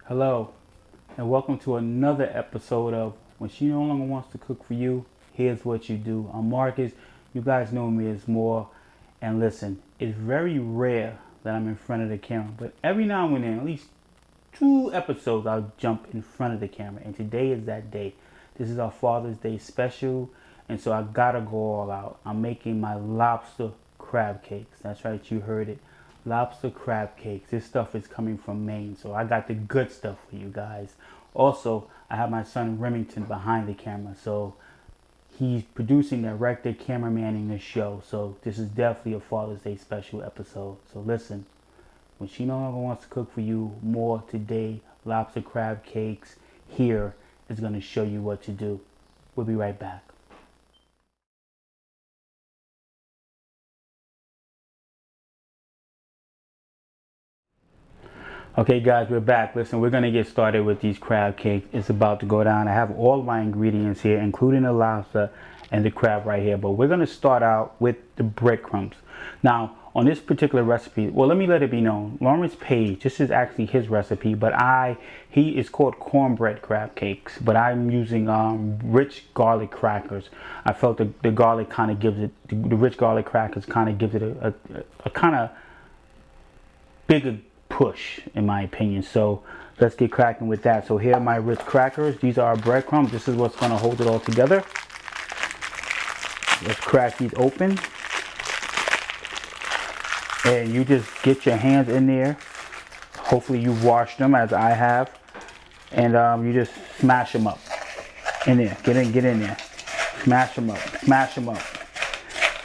Hello, and welcome to another episode of When She No Longer Wants to Cook for You, Here's What You Do. I'm Marcus. You guys know me as Maw. And listen, it's very rare that I'm in front of the camera, but every now and then, at least 2 episodes, I'll jump in front of the camera. And today is that day. This is our Father's Day special, and so I gotta go all out. I'm making my lobster crab cakes. That's right, you heard it. Lobster crab cakes. This stuff is coming from Maine, so I got the good stuff for you guys. Also, I have my son Remington behind the camera, so he's producing, director, cameramanning this show. So this is definitely a Father's Day special episode. So listen, when she no longer wants to cook for you, more today, lobster crab cakes here is going to show you what to do. We'll be right back. Okay guys, we're back. Listen, we're going to get started with these crab cakes. It's about to go down. I have all my ingredients here, including the lobster and the crab right here. But we're going to start out with the breadcrumbs. Now, on this particular recipe, well, let me let it be known. Lawrence Page, this is actually his recipe, but he is called cornbread crab cakes. But I'm using rich garlic crackers. I felt the garlic kind of gives it, the rich garlic crackers kind of gives it a kind of bigger push, in my opinion. So let's get cracking with that. So here are my rich crackers. These are our breadcrumbs. This is what's going to hold it all together. Let's crack these open, and you just get your hands in there. Hopefully you've washed them as I have, and you just smash them up in there. Get in there, smash them up.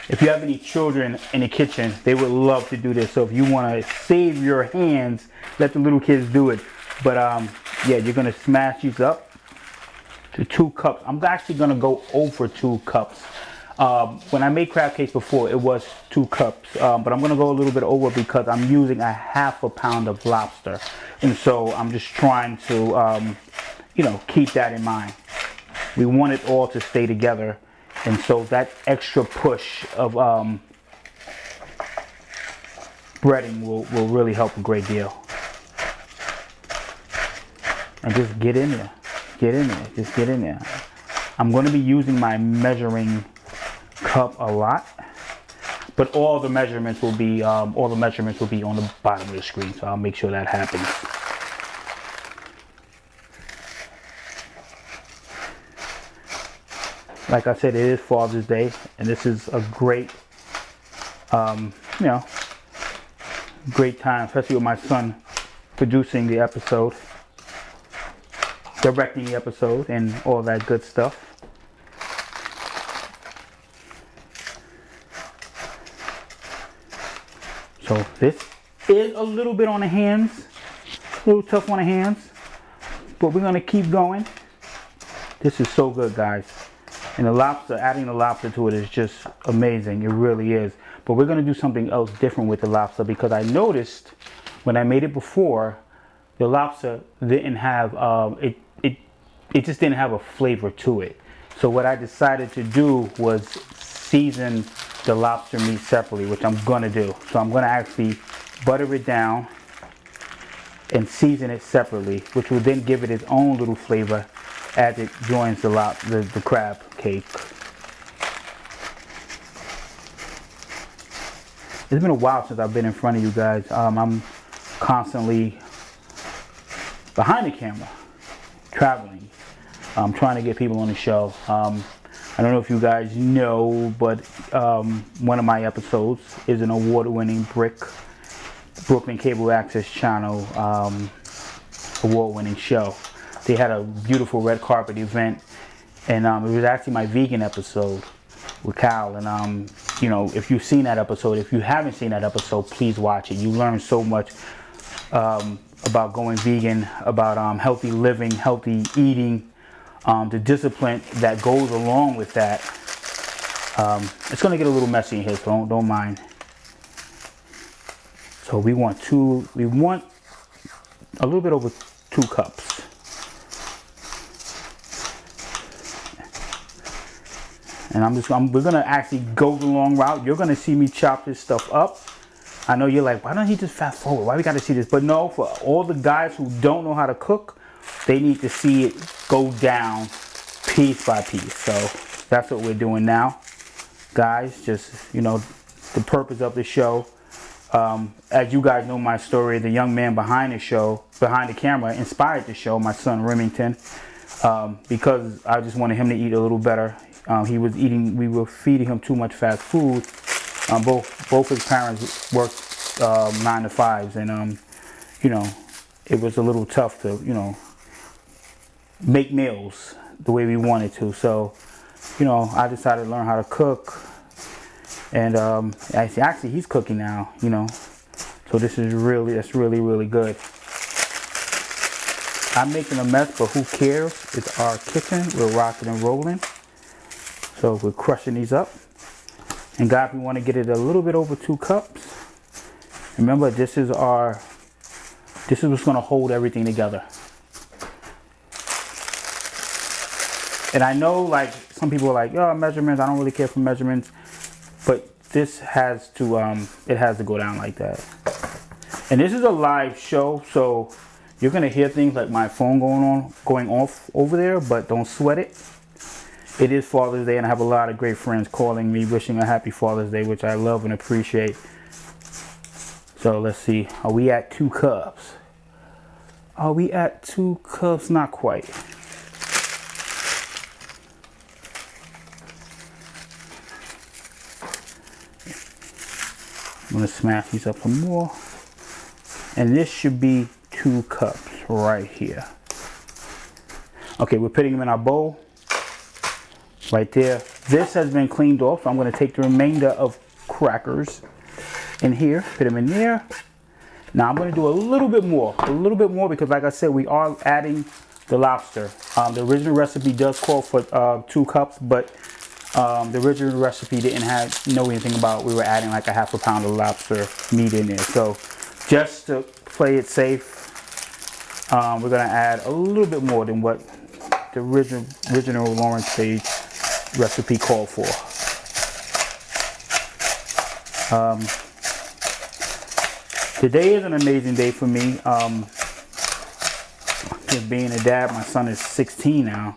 If you have any children in the kitchen, they would love to do this. So if you want to save your hands, let the little kids do it. But yeah, you're going to smash these up to 2 cups. I'm actually going to go over 2 cups. When I made crab cakes before, it was 2 cups. But I'm going to go a little bit over because I'm using a ½ pound of lobster. And so I'm just trying to, keep that in mind. We want it all to stay together. And so that extra push of breading will really help a great deal. And just get in there. Just get in there. I'm going to be using my measuring cup a lot, but all the measurements will be on the bottom of the screen. So I'll make sure that happens. Like I said, it is Father's Day, and this is a great, great time, especially with my son producing the episode, directing the episode, and all that good stuff. So this is a little bit on the hands, a little tough on the hands, but we're gonna keep going. This is so good, guys. And the lobster, adding the lobster to it is just amazing. It really is. But we're going to do something else different with the lobster, because I noticed when I made it before, the lobster didn't have, it just didn't have a flavor to it. So what I decided to do was season the lobster meat separately, which I'm going to do. So I'm going to actually butter it down and season it separately, which will then give it its own little flavor as it joins the crab cake. It's been a while since I've been in front of you guys. I'm constantly behind the camera, traveling. I'm trying to get people on the show. I don't know if you guys know, but one of my episodes is an award-winning Brooklyn Cable Access Channel award-winning show. They had a beautiful red carpet event, and it was actually my vegan episode with Cal. And if you've seen that episode, if you haven't seen that episode, please watch it. You learn so much about going vegan, about healthy living, healthy eating, the discipline that goes along with that. It's going to get a little messy in here, so don't mind. So we want a little bit over 2 cups. And we're gonna actually go the long route. You're gonna see me chop this stuff up. I know you're like, why don't he just fast forward? Why we got to see this? But no, for all the guys who don't know how to cook, they need to see it go down piece by piece. So that's what we're doing now, guys. Just, you know, the purpose of the show. As you guys know my story, the young man behind the show, behind the camera, inspired the show, my son Remington, because I just wanted him to eat a little better. We were feeding him too much fast food. Both his parents worked 9 to 5s, and you know, it was a little tough to, you know, make meals the way we wanted to. So, you know, I decided to learn how to cook. And actually he's cooking now, you know, so that's really good. I'm making a mess, but who cares? It's our kitchen. We're rocking and rolling. So we're crushing these up. And guys, we want to get it a little bit over 2 cups. Remember, this is what's going to hold everything together. And I know, like, some people are like, oh, measurements, I don't really care for measurements. But this has to, it has to go down like that. And this is a live show, so you're gonna hear things like my phone going off over there, but don't sweat it. It is Father's Day, and I have a lot of great friends calling me, wishing a happy Father's Day, which I love and appreciate. So let's see, are we at 2 cups? Are we at 2 cups? Not quite. I'm going to smash these up some more. And this should be 2 cups right here. Okay, we're putting them in our bowl. Right there. This has been cleaned off. So I'm going to take the remainder of crackers in here. Put them in there. Now I'm going to do a little bit more. Because like I said, we are adding the lobster. The original recipe does call for 2 cups, but the original recipe didn't know anything about, we were adding like a ½ pound of lobster meat in there. So just to play it safe, we're going to add a little bit more than what the original Lawrence Page recipe called for. Today is an amazing day for me. Just being a dad, my son is 16 now.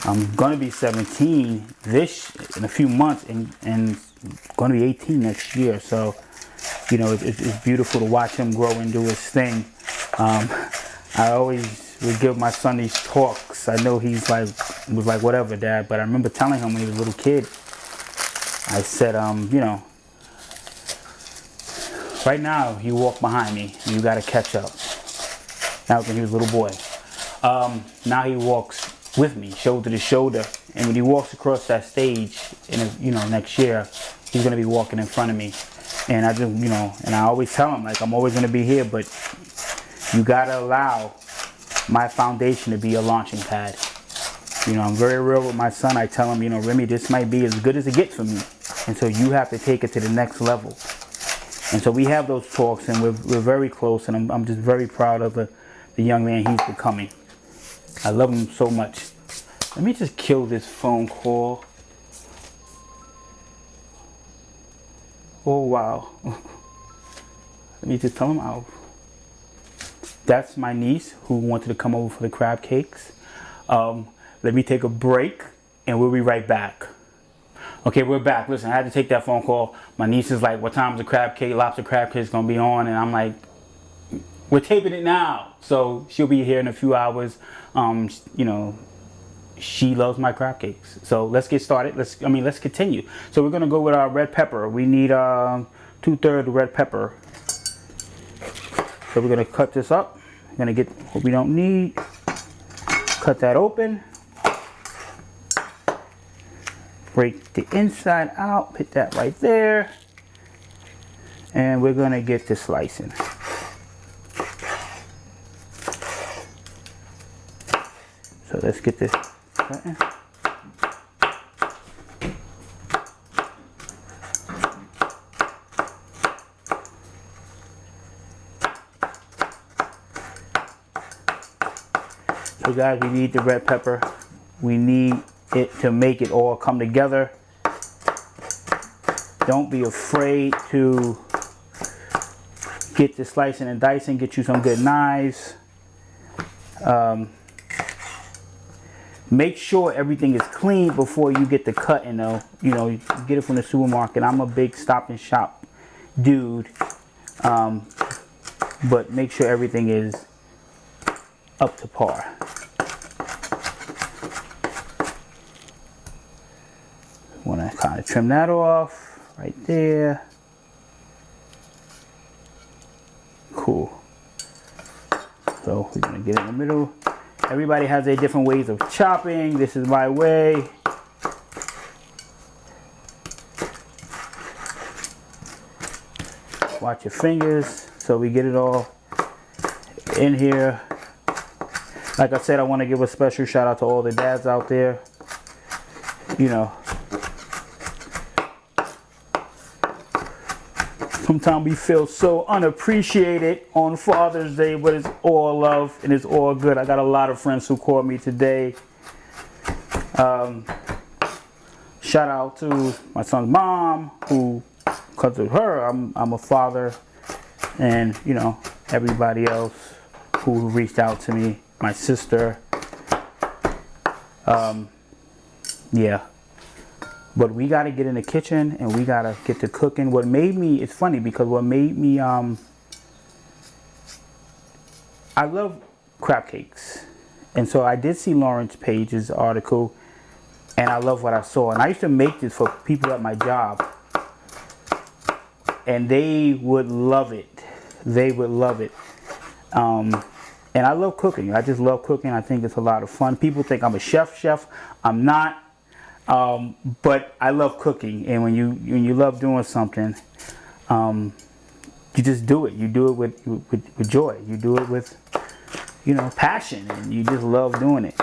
I'm going to be 17 in a few months, and going to be 18 next year. So, you know, it's beautiful to watch him grow and do his thing. I always would give my son these talks. I know was like, whatever, Dad. But I remember telling him when he was a little kid, I said, you know, right now you walk behind me, you got to catch up. That was when he was a little boy. Now he walks with me, shoulder to shoulder, and when he walks across that stage, you know, next year, he's gonna be walking in front of me. And I just, you know, and I always tell him, like, I'm always gonna be here, but you gotta allow my foundation to be a launching pad. You know, I'm very real with my son. I tell him, you know, Remy, this might be as good as it gets for me, and so you have to take it to the next level. And so we have those talks, and we're very close, and I'm just very proud of the young man he's becoming. I love him so much. Let me just kill this phone call. Oh, wow. Let me just tell him out. That's my niece who wanted to come over for the crab cakes. Let me take a break, and we'll be right back. Okay, we're back. Listen, I had to take that phone call. My niece is like, what time is the lobster crab cake going to be on? And I'm like, we're taping it now. So she'll be here in a few hours. You know, she loves my crab cakes. So let's get started. Let's continue. So we're going to go with our red pepper. We need 2/3 red pepper. So we're going to cut this up. We're going to get what we don't need. Cut that open. Break the inside out. Put that right there. And we're going to get this slicing. So let's get this cutting. So guys, we need the red pepper. We need it to make it all come together. Don't be afraid to get the slicing and dicing, get you some good knives. Make sure everything is clean before you get the cutting though. You know, you get it from the supermarket. I'm a big Stop and Shop dude. But make sure everything is up to par. Want to kind of trim that off right there. Cool. So we're going to get in the middle. Everybody has their different ways of chopping. This is my way. Watch your fingers so we get it all in here. Like I said, I want to give a special shout out to all the dads out there. You know, sometimes we feel so unappreciated on Father's Day, but it's all love and it's all good. I got a lot of friends who called me today. Shout out to my son's mom, who, because of her, I'm a father, and you know, everybody else who reached out to me, my sister. Yeah. But we got to get in the kitchen and we got to get to cooking. What made me, it's funny because what made me, I love crab cakes. And so I did see Lawrence Page's article and I love what I saw. And I used to make this for people at my job. And they would love it. They would love it. And I love cooking. I just love cooking. I think it's a lot of fun. People think I'm a chef. I'm not. But I love cooking, and when you love doing something, you just do it. You do it with joy. You do it with, you know, passion, and you just love doing it.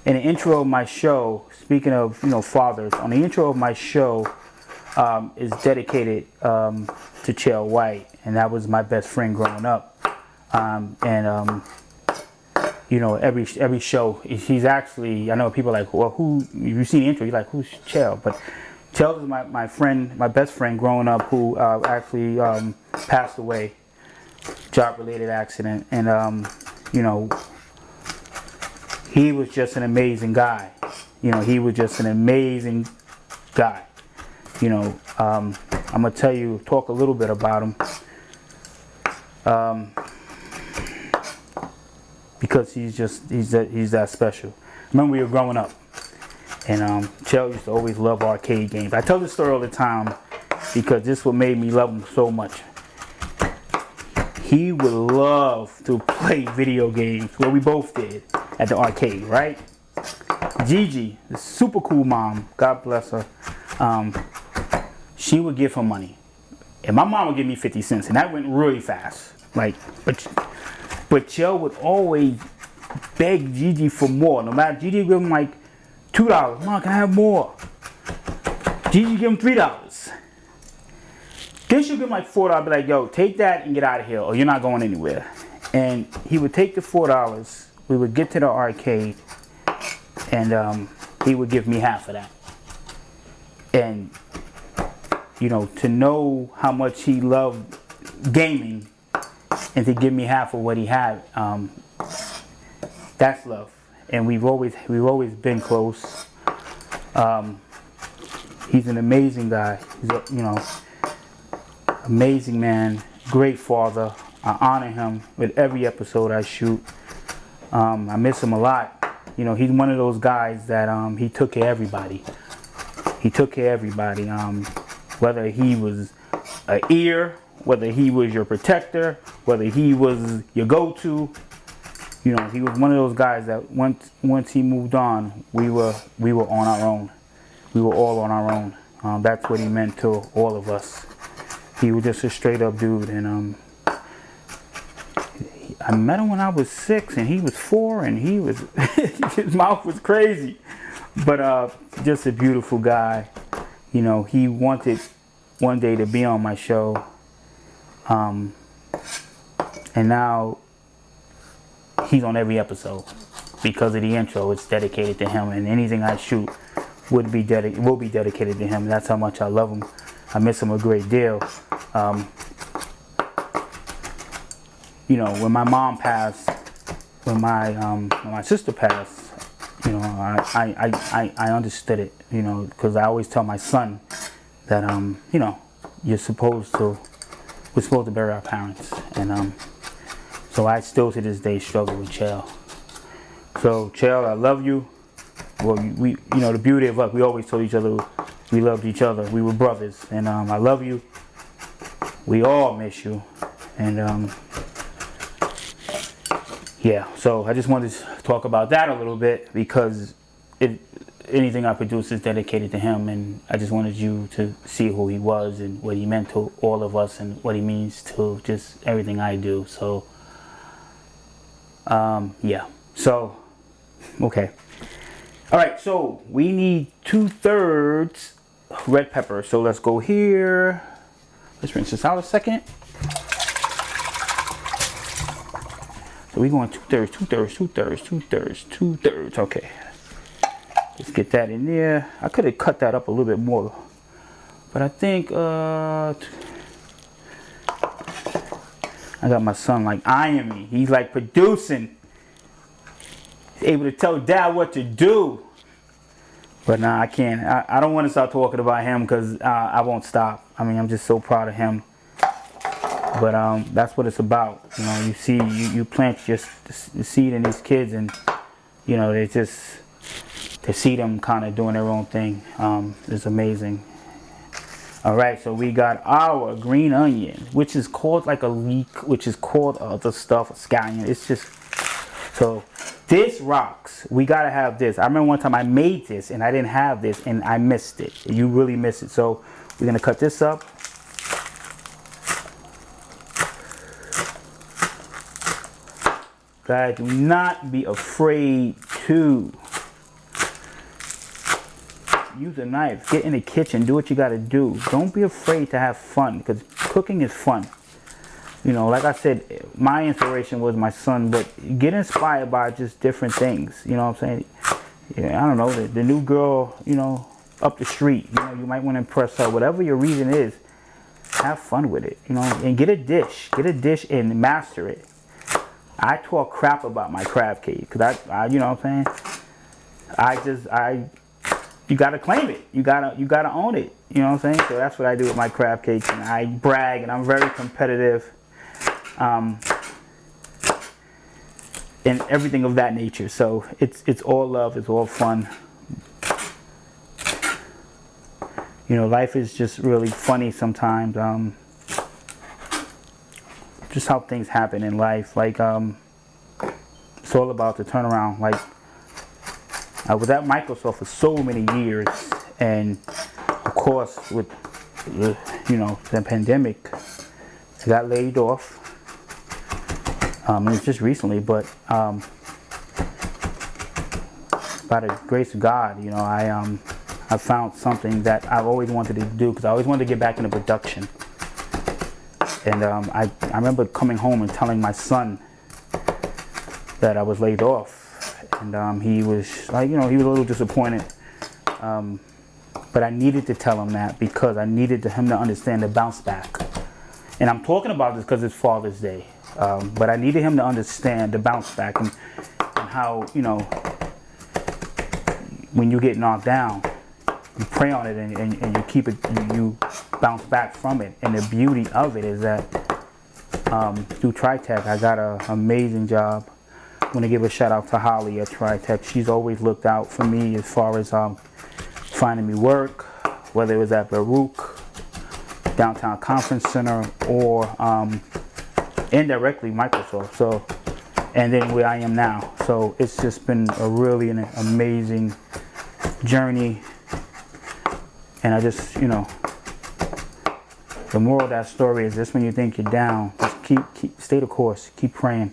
In the intro of my show, speaking of, you know, fathers, on the intro of my show is dedicated to Chael White, and that was my best friend growing up, you know, every show, he's actually, I know people are like, well, who, you see the intro, you're like, who's Chael? But Chael is my friend, my best friend growing up, who actually passed away, job-related accident. And, you know, he was just an amazing guy. You know, he was just an amazing guy. You know, I'm going to talk a little bit about him. Because he's that special. I remember we were growing up, and Chael used to always love arcade games. I tell this story all the time because this is what made me love him so much. He would love to play video games, well, we both did, at the arcade, right? Gigi, the super cool mom, God bless her, she would give him money. And my mom would give me 50 cents, and that went really fast. Like, but Chael would always beg Gigi for more. No matter, Gigi would give him like $2. Mom, can I have more? Gigi give him $3. Then she'll give him like $4. Be like, yo, take that and get out of here, or you're not going anywhere. And he would take the $4. We would get to the arcade, and he would give me half of that. And you know, to know how much he loved gaming, and to give me half of what he had, that's love. And we've always been close. He's an amazing guy. He's a, you know, amazing man, great father. I honor him with every episode I shoot. I miss him a lot. You know, he's one of those guys that he took care of everybody. He took care of everybody. Whether he was an ear, whether he was your protector, whether he was your go-to, you know, he was one of those guys that once he moved on, we were on our own. We were all on our own. That's what he meant to all of us. He was just a straight-up dude, and I met him when I was 6, and he was 4, and he was his mouth was crazy, but just a beautiful guy. You know, he wanted one day to be on my show. And now he's on every episode because of the intro. It's dedicated to him, and anything I shoot will be dedicated to him. That's how much I love him. I miss him a great deal. you know, when my mom passed, when my sister passed, you know, I understood it, you know, because I always tell my son that, you know, we're supposed to bury our parents. And so I still to this day struggle with Chael. So Chael, I love you. Well, we, you know, the beauty of us, we always told each other we loved each other. We were brothers. And I love you. We all miss you. And yeah, so I just wanted to talk about that a little bit, because anything I produce is dedicated to him, and I just wanted you to see who he was and what he meant to all of us and what he means to just everything I do. So yeah, so okay, all right, so we need 2/3 red pepper. So let's go here. Let's rinse this out a second. So we're going 2/3, 2/3, 2/3, 2/3, 2/3. Okay. Let's get that in there. I could have cut that up a little bit more, but I think I got my son like eyeing me. He's like producing. He's able to tell Dad what to do. But nah, I can't. I don't want to start talking about him, because I won't stop. I mean, I'm just so proud of him. But that's what it's about. You know, you see, you plant just the seed in these kids, and you know, they just, to see them kind of doing their own thing is amazing. All right, so we got our green onion, which is called like a leek, which is called other stuff, a scallion. It's just, so this rocks. We gotta have this. I remember one time I made this and I didn't have this and I missed it. You really missed it. So we're gonna cut this up. Guys, do not be afraid to use a knife. Get in the kitchen. Do what you got to do. Don't be afraid to have fun, because cooking is fun. You know, like I said, my inspiration was my son, but get inspired by just different things. You know what I'm saying? Yeah, I don't know, the new girl, you know, up the street. You know, you might want to impress her. Whatever your reason is, have fun with it. You know, and get a dish. Get a dish and master it. I talk crap about my crab cake, because I, you know what I'm saying? You gotta claim it. You gotta own it. You know what I'm saying? So that's what I do with my crab cakes, and I brag, and I'm very competitive, and everything of that nature. So it's all love. It's all fun. You know, life is just really funny sometimes. Just how things happen in life. Like it's all about the turnaround. Like, I was at Microsoft for so many years, and of course with you know, the pandemic, I got laid off. And it's just recently, but by the grace of God, you know, I found something that I've always wanted to do, because I always wanted to get back into production. And I remember coming home and telling my son that I was laid off, and he was like, you know, he was a little disappointed. But I needed to tell him that, because I needed him to understand the bounce back. And I'm talking about this because it's Father's Day, but I needed him to understand the bounce back, and how, you know, when you get knocked down, you pray on it, and you keep it, you bounce back from it. And the beauty of it is that through Tritech, I got an amazing job. I want to give a shout out to Holly at Tritech. She's always looked out for me as far as finding me work, whether it was at Baruch, Downtown Conference Center, or indirectly Microsoft. So, and then where I am now. So it's just been a really an amazing journey. And I just, you know, the moral of that story is just when you think you're down, just keep stay the course, keep praying.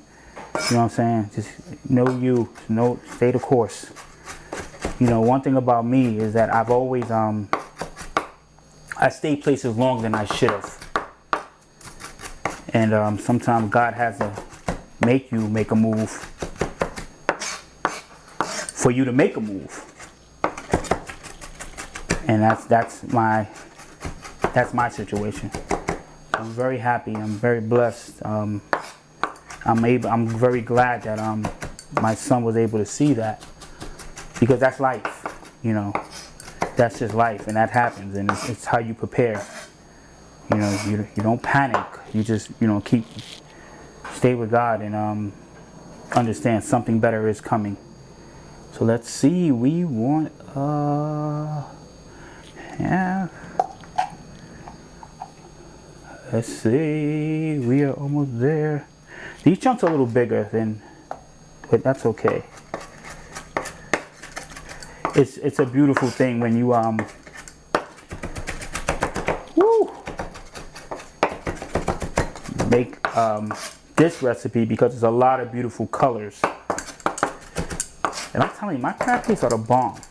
You know what I'm saying? Just stay the course. You know, one thing about me is that I've always I stay places longer than I should have. And sometimes God has to make you make a move for you to make a move. And that's my situation. I'm very happy. I'm very blessed. I'm very glad that my son was able to see that, because that's life, you know. That's just life, and that happens, and it's how you prepare. You know, you don't panic. You just, you know, stay with God, and understand something better is coming. So let's see. We want yeah. Let's see. We are almost there. These chunks are a little bigger than, but that's okay. It's a beautiful thing when you make this recipe, because there's a lot of beautiful colors. And I'm telling you, my crab cakes are the bomb.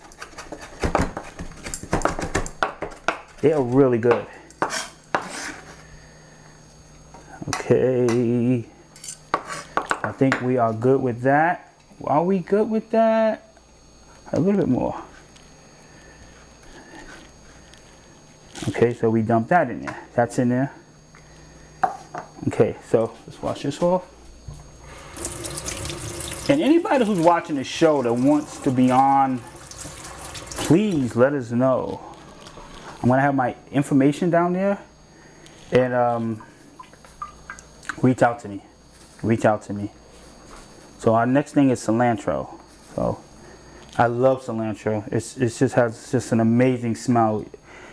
They are really good. Okay. I think we are good with that. Are we good with that? A little bit more. Okay, so we dump that in there. That's in there. Okay, so let's wash this off. And anybody who's watching the show that wants to be on, please let us know. I'm gonna have my information down there, and reach out to me. Reach out to me. So our next thing is cilantro. So I love cilantro. It just has an amazing smell.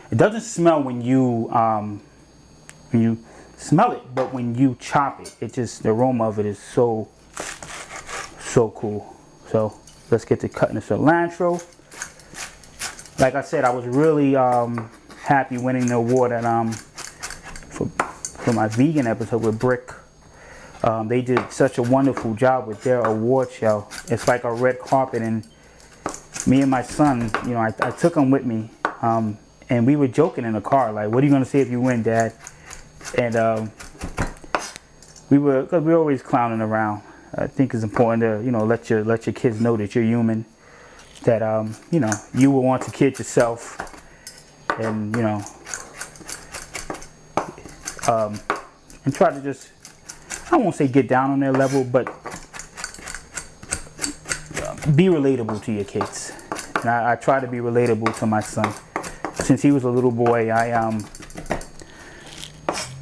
It doesn't smell when you smell it, but when you chop it, the aroma of it is so cool. So let's get to cutting the cilantro. Like I said, I was really happy winning the award at for my vegan episode with Brick. They did such a wonderful job with their award show. It's like a red carpet, and me and my son, you know, I took him with me, and we were joking in the car, like, what are you going to say if you win, Dad? And we were always clowning around. I think it's important to, you know, let your kids know that you're human, that you know, you will want to kid yourself, and you know, and try to just, I won't say get down on their level, but be relatable to your kids. And I try to be relatable to my son. Since he was a little boy,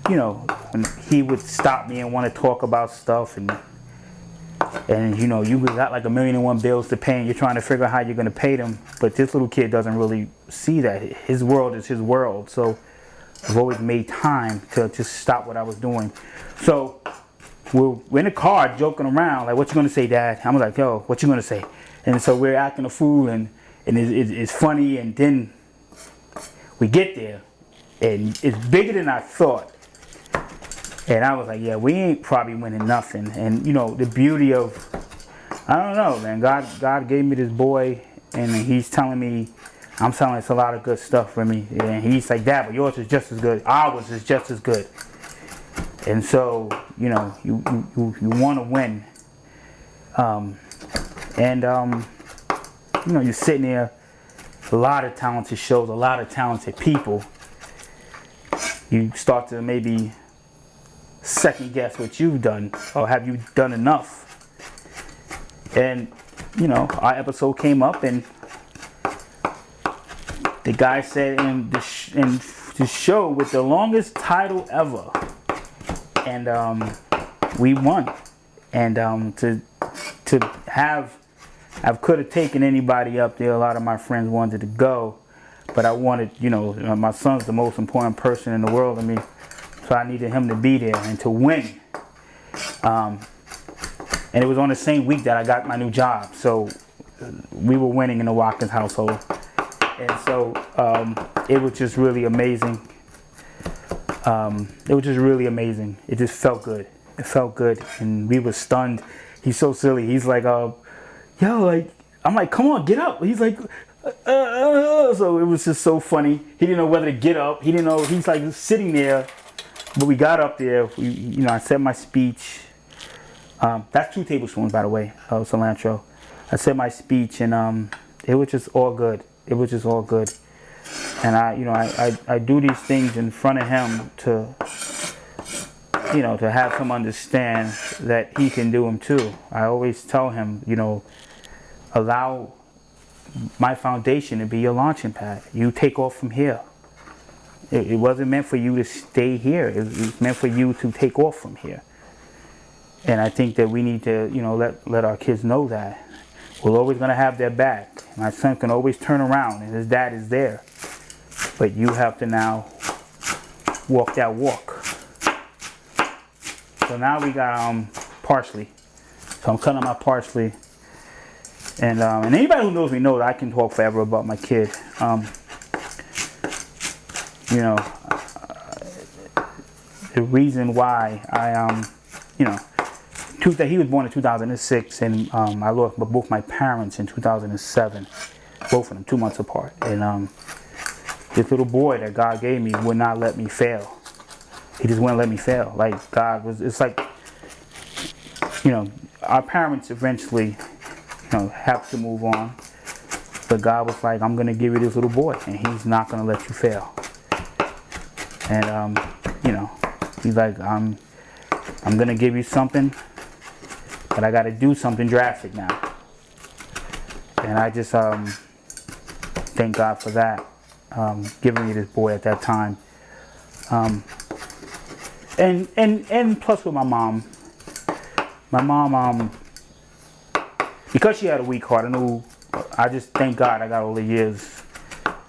you know, when he would stop me and want to talk about stuff, and you know, you got like 1,000,001 bills to pay, and you're trying to figure out how you're going to pay them. But this little kid doesn't really see that. His world is his world. So I've always made time to just stop what I was doing. So we're in the car joking around, like, what you going to say, Dad? I'm like, yo, what you going to say? And so we're acting a fool, and it's funny, and then we get there, and it's bigger than I thought. And I was like, yeah, we ain't probably winning nothing. And you know, the beauty of, I don't know, man, God gave me this boy, and he's telling me, I'm telling it's a lot of good stuff for me. And he's like, Dad, but yours is just as good. Ours is just as good. And so, you know, you want to win. You know, you're sitting there, a lot of talented shows, a lot of talented people. You start to maybe second guess what you've done, or have you done enough? And you know, our episode came up, and the guy said in the show with the longest title ever, and we won. And to have, I could have taken anybody up there. A lot of my friends wanted to go, but I wanted, you know, my son's the most important person in the world to me. So I needed him to be there and to win. And it was on the same week that I got my new job. So we were winning in the Watkins household. And so it was just really amazing. It was just really amazing. It just felt good. It felt good. And we were stunned. He's so silly. He's like, yo, like, I'm like, come on, get up. He's like, so it was just so funny. He didn't know whether to get up. He didn't know. He's like sitting there. But we got up there, you know, I said my speech. That's 2 tablespoons, by the way, of cilantro. I said my speech, and it was just all good. It was just all good. And I do these things in front of him you know, to have him understand that he can do them too. I always tell him, you know, allow my foundation to be your launching pad. You take off from here. It wasn't meant for you to stay here. It was meant for you to take off from here. And I think that we need to, you know, let our kids know that. We're always going to have their back. My son can always turn around and his dad is there. But you have to now walk that walk. So now we got parsley. So I'm cutting my parsley. And anybody who knows me knows I can talk forever about my kid. You know, the reason why I, you know, he was born in 2006, and I lost both my parents in 2007, both of them 2 months apart. And this little boy that God gave me would not let me fail. He just wouldn't let me fail. Like God was, it's like, you know, our parents eventually, you know, have to move on, but God was like, I'm gonna give you this little boy, and He's not gonna let you fail. And you know, He's like, I'm gonna give you something, but I gotta do something drastic now. And I just thank God for that, giving me this boy at that time. And plus with my mom, because she had a weak heart, I just thank God I got all the years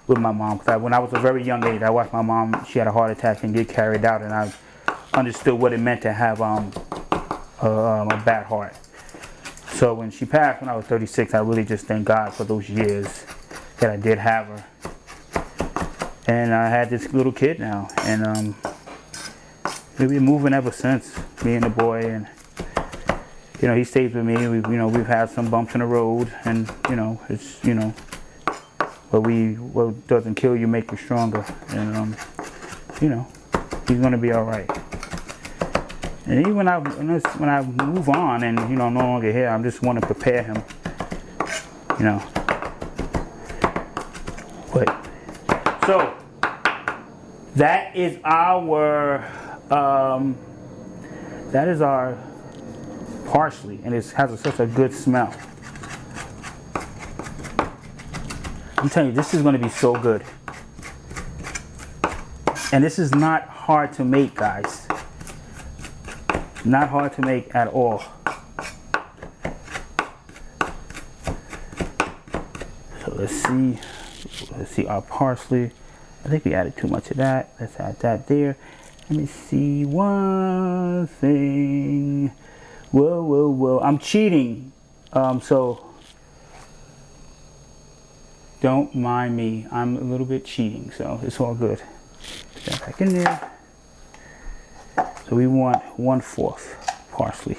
with my mom. Because when I was a very young age, I watched my mom, she had a heart attack and get carried out, and I understood what it meant to have a bad heart. So when she passed when I was 36, I really just thank God for those years that I did have her. And I had this little kid now, and we've been moving ever since, me and the boy. And you know, he stays with me. We've had some bumps in the road, and you know, it's, you know, but what doesn't kill you make you stronger. And you know, he's gonna be all right. And even when I move on, and you know, I'm no longer here, I just want to prepare him. You know. But so that is our parsley, and it has such a good smell. I'm telling you, this is going to be so good. And this is not hard to make, guys. Not hard to make at all. So let's see our parsley. I think we added too much of that. Let's add that there. Let me see one thing. Whoa. I'm cheating. So don't mind me. I'm a little bit cheating, so it's all good. Put that back in there. So we want 1/4 parsley.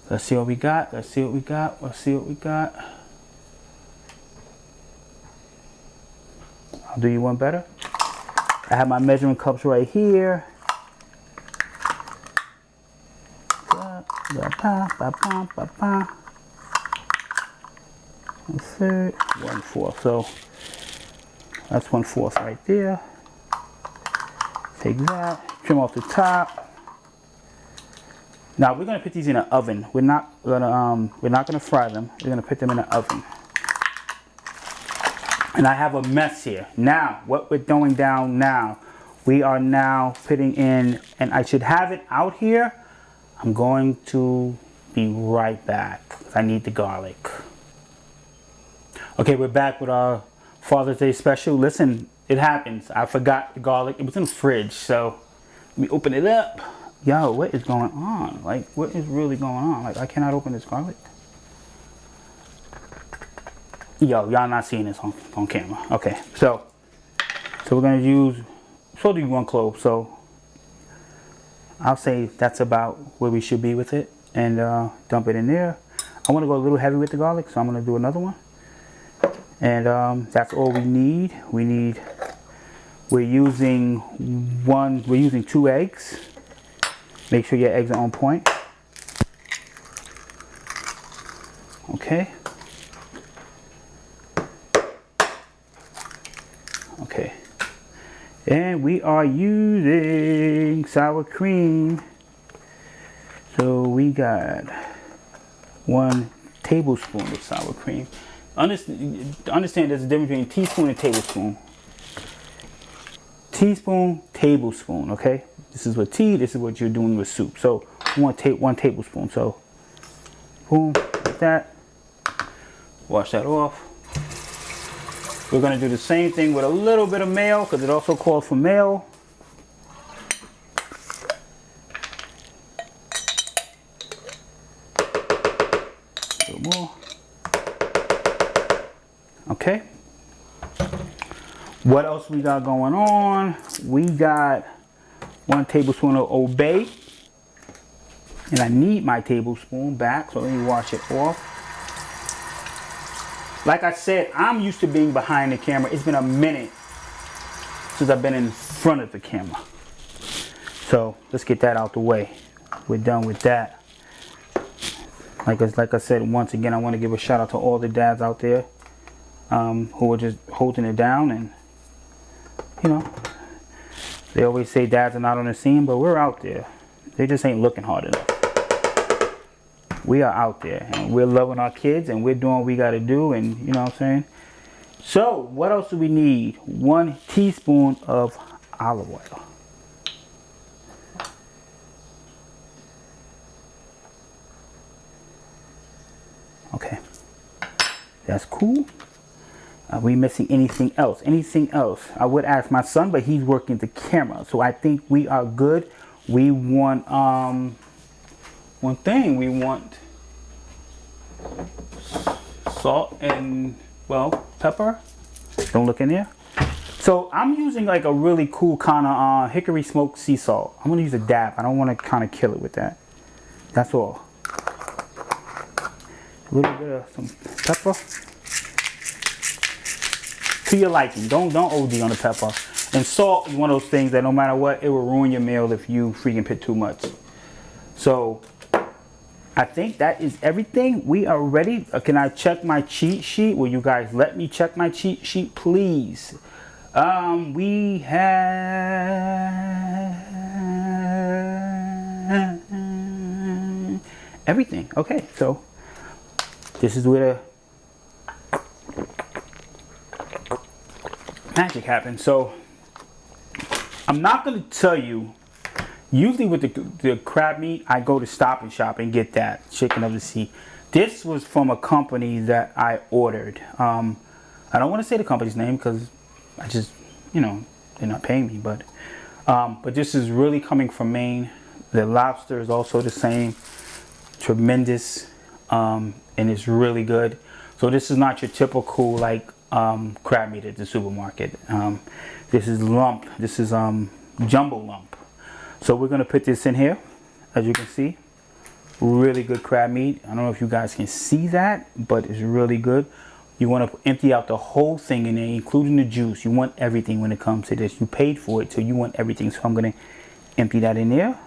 Let's see what we got. Let's see what we got. I'll do you one better. I have my measuring cups right here. A third, 1/4. So that's 1/4 right there. Take that, trim off the top. Now we're gonna put these in an oven. We're not gonna fry them. We're gonna put them in an oven. And I have a mess here. Now, what we're going down now, we are now putting in, and I should have it out here. I'm going to be right back. I need the garlic. Okay, we're back with our Father's Day special. Listen, it happens. I forgot the garlic. It was in the fridge, so let me open it up. Yo, what is going on? Like, what is really going on? Like, I cannot open this garlic. Yo, y'all not seeing this on camera. Okay, so we're gonna use, supposed to be 1 clove, so I'll say that's about where we should be with it, and dump it in there. I want to go a little heavy with the garlic, so I'm gonna do another one. And that's all we need. We're using 2 eggs. Make sure your eggs are on point. Okay. And we are using sour cream. So we got 1 tablespoon of sour cream. Understand there's a difference between teaspoon and tablespoon. Teaspoon, tablespoon, okay? This is what tea, this is what you're doing with soup. So you want to take 1 tablespoon. So boom, like that. Wash that off. We're going to do the same thing with a little bit of mayo because it also calls for mayo. A little more. Okay. What else we got going on? We got 1 tablespoon of Old Bay. And I need my tablespoon back, so let me wash it off. Like I said, I'm used to being behind the camera. It's been a minute since I've been in front of the camera. So let's get that out the way. We're done with that. Like I said, once again, I want to give a shout out to all the dads out there who are just holding it down. And, you know, they always say dads are not on the scene, but we're out there. They just ain't looking hard enough. We are out there and we're loving our kids and we're doing what we got to do, and you know what I'm saying. So what else do we need? 1 teaspoon of olive oil. Okay, that's cool. Are we missing anything else? Anything else? I would ask my son, but he's working the camera, so I think we are good. We want one thing, we want salt and, well, pepper. Don't look in there. So I'm using like a really cool kind of hickory smoked sea salt. I'm gonna use a dab. I don't want to kind of kill it with that. That's all. A little bit of some pepper to your liking. Don't OD on the pepper. And salt is one of those things that no matter what, it will ruin your meal if you freaking put too much. So I think that is everything. We are ready. Can I check my cheat sheet? Will you guys let me check my cheat sheet, please? We have everything. Okay, so this is where the magic happens. So I'm not going to tell you. Usually with the crab meat, I go to Stop and Shop and get that chicken of the sea. This was from a company that I ordered. I don't want to say the company's name because I just, you know, they're not paying me. But this is really coming from Maine. The lobster is also the same. Tremendous. And it's really good. So this is not your typical like crab meat at the supermarket. This is lump. This is jumbo lump. So we're going to put this in here, as you can see. Really good crab meat. I don't know if you guys can see that, but it's really good. You want to empty out the whole thing in there, including the juice. You want everything when it comes to this. You paid for it, so you want everything. So I'm going to empty that in there.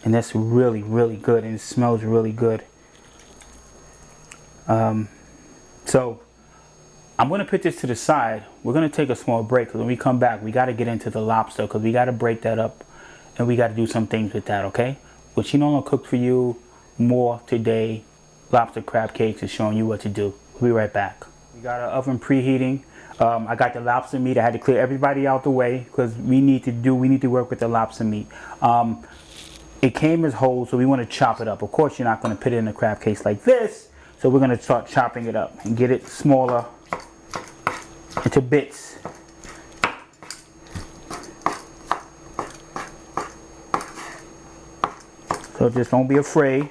And that's really, really good, and it smells really good. So I'm going to put this to the side. We're going to take a small break, because when we come back, we got to get into the lobster, because we got to break that up. And we got to do some things with that, okay? What she don't cook for you more today. Lobster crab cakes is showing you what to do. We'll be right back. We got our oven preheating. I got the lobster meat. I had to clear everybody out the way because we need to work with the lobster meat. It came as whole, so we want to chop it up. Of course, you're not going to put it in a crab case like this. So we're going to start chopping it up and get it smaller into bits. So just don't be afraid.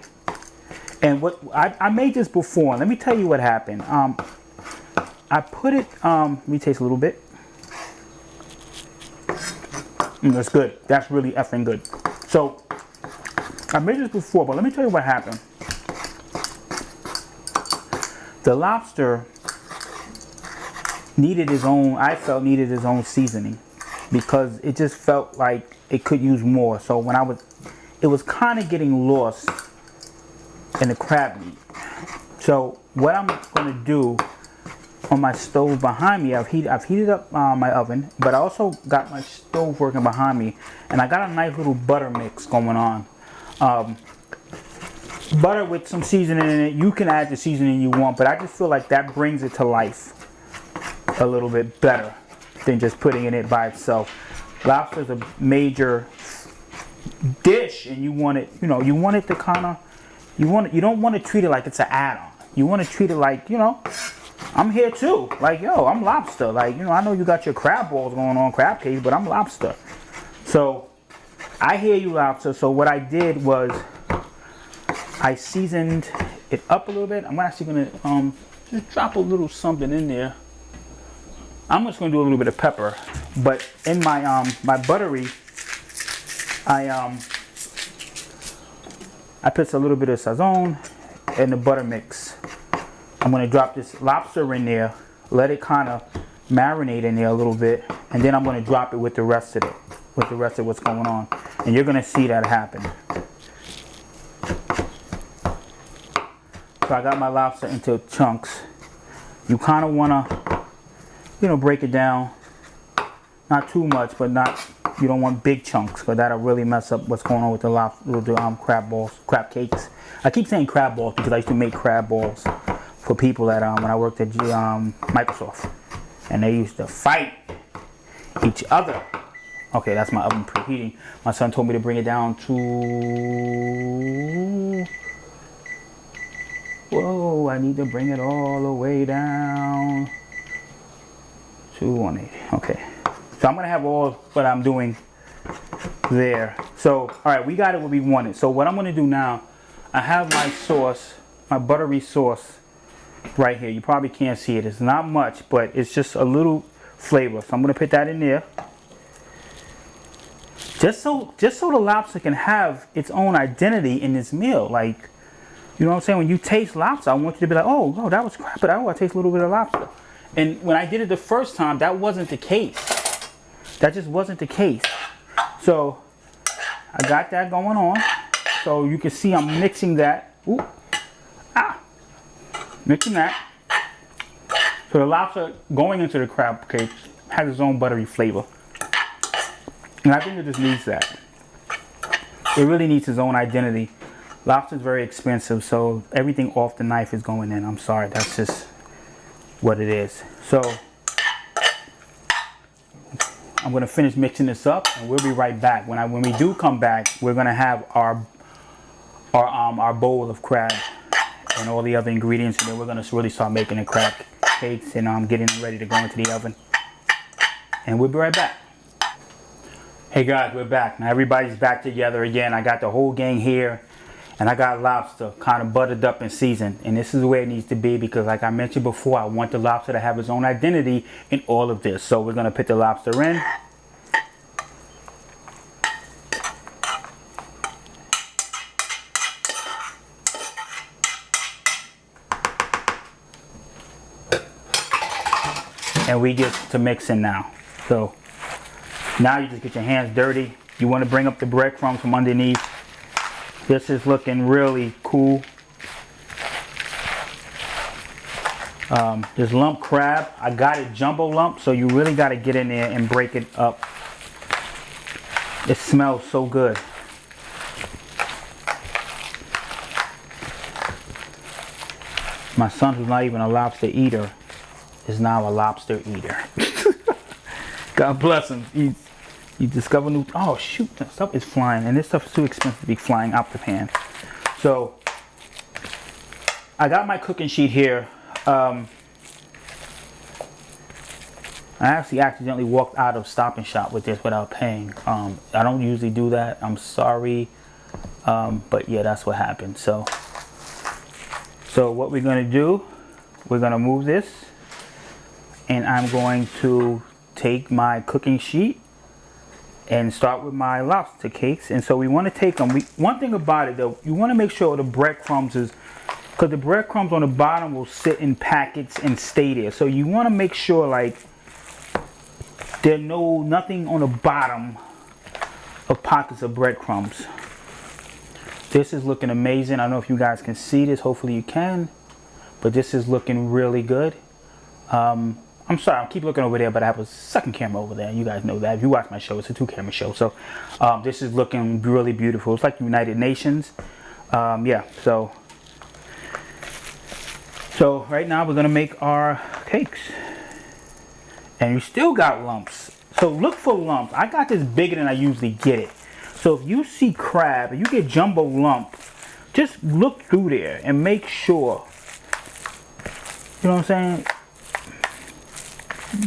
And what I made this before. Let me tell you what happened. I put it. Let me taste a little bit. That's good. That's really effing good. So I made this before, but let me tell you what happened. The lobster needed his own. I felt needed his own seasoning because it just felt like it could use more. So when it was kind of getting lost in the crab meat. So what I'm going to do on my stove behind me. I've heated up my oven, but I also got my stove working behind me, and I got a nice little butter mix going on. Butter with some seasoning in it. You can add the seasoning you want, but I just feel like that brings it to life a little bit better than just putting it in by itself. Lobster is a major dish, and you want it, you know, you want it to kind of, you don't want to treat it like it's an add-on. You want to treat it like, you know, I'm here too. Like, yo, I'm lobster. Like, you know, I know you got your crab balls going on, crab cakes, but I'm lobster. So I hear you, lobster. So what I did was I seasoned it up a little bit. I'm actually gonna just drop a little something in there. I'm just gonna do a little bit of pepper, but in my my buttery, I put a little bit of sazon and the butter mix. I'm gonna drop this lobster in there, let it kind of marinate in there a little bit, and then I'm gonna drop it with the rest of it, with the rest of what's going on, and you're gonna see that happen. So I got my lobster into chunks. You kind of want to, you know, break it down. Not too much, but not, you don't want big chunks, because that'll really mess up what's going on with the lobster, with the crab balls, crab cakes. I keep saying crab balls because I used to make crab balls for people that when I worked at Microsoft, and they used to fight each other. Okay, that's my oven preheating. My son told me to bring it down to, whoa, I need to bring it all the way down to 180. Okay, so I'm gonna have all what I'm doing there. So, all right, we got it where we want it. So what I'm gonna do now, I have my sauce, my buttery sauce right here. You probably can't see it. It's not much, but it's just a little flavor. So I'm gonna put that in there. Just so the lobster can have its own identity in this meal. Like, you know what I'm saying? When you taste lobster, I want you to be like, oh, that was crap, but I want to taste a little bit of lobster. And when I did it the first time, that wasn't the case. That just wasn't the case. So I got that going on. So you can see I'm mixing that. Ooh. Mixing that. So the lobster going into the crab cake has its own buttery flavor. And I think it just needs that. It really needs its own identity. Lobster is very expensive, so everything off the knife is going in. I'm sorry, that's just what it is. So I'm gonna finish mixing this up, and we'll be right back. When we do come back, we're gonna have our bowl of crab and all the other ingredients, and then we're gonna really start making the crab cakes and getting them ready to go into the oven. And we'll be right back. Hey guys, we're back. Now everybody's back together again. I got the whole gang here. And I got lobster kind of buttered up and seasoned. And this is where it needs to be, because like I mentioned before, I want the lobster to have its own identity in all of this. So we're going to put the lobster in. And we get to mixing now. So now you just get your hands dirty. You want to bring up the breadcrumbs from underneath. This is looking really cool. This lump crab, I got it jumbo lump, so you really got to get in there and break it up. It smells so good. My son, who's not even a lobster eater, is now a lobster eater. God bless him. You discover new, oh shoot, that stuff is flying, and this stuff is too expensive to be flying out the pan. So I got my cooking sheet here. I actually accidentally walked out of Stop and Shop with this without paying. I don't usually do that. I'm sorry, but yeah, that's what happened. So what we're gonna do, we're gonna move this, and I'm going to take my cooking sheet and start with my lobster cakes. And so we want to take them. One thing about it though, you want to make sure the breadcrumbs is, because the breadcrumbs on the bottom will sit in packets and stay there. So you want to make sure like there's nothing on the bottom of pockets of breadcrumbs. This is looking amazing. I don't know if you guys can see this. Hopefully you can. But this is looking really good. I'm sorry, I keep looking over there, but I have a second camera over there. You guys know that. If you watch my show, it's a 2-camera show. So this is looking really beautiful. It's like United Nations. Yeah, so right now we're going to make our cakes. And you still got lumps. So look for lumps. I got this bigger than I usually get it. So if you see crab and you get jumbo lump, just look through there and make sure. You know what I'm saying?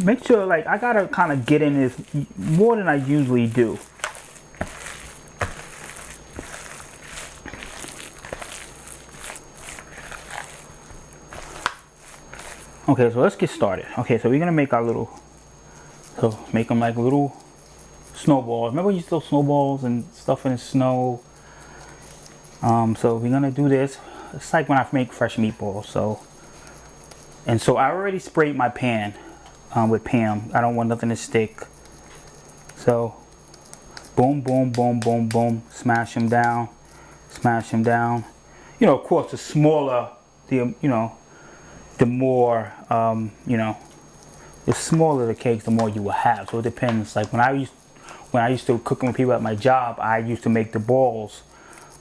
Make sure, like, I gotta kind of get in this more than I usually do. Okay, so let's get started. Okay, so we're gonna make our little, so make them like little snowballs. Remember when you used to throw snowballs and stuff in the snow? So we're gonna do this. It's like when I make fresh meatballs. So I already sprayed my pan with Pam. I don't want nothing to stick. So boom, boom, boom, boom, boom. Smash them down. Smash them down. You know, of course, the smaller the the more the smaller the cakes, the more you will have. So it depends. Like when I used to cook with people at my job, I used to make the balls,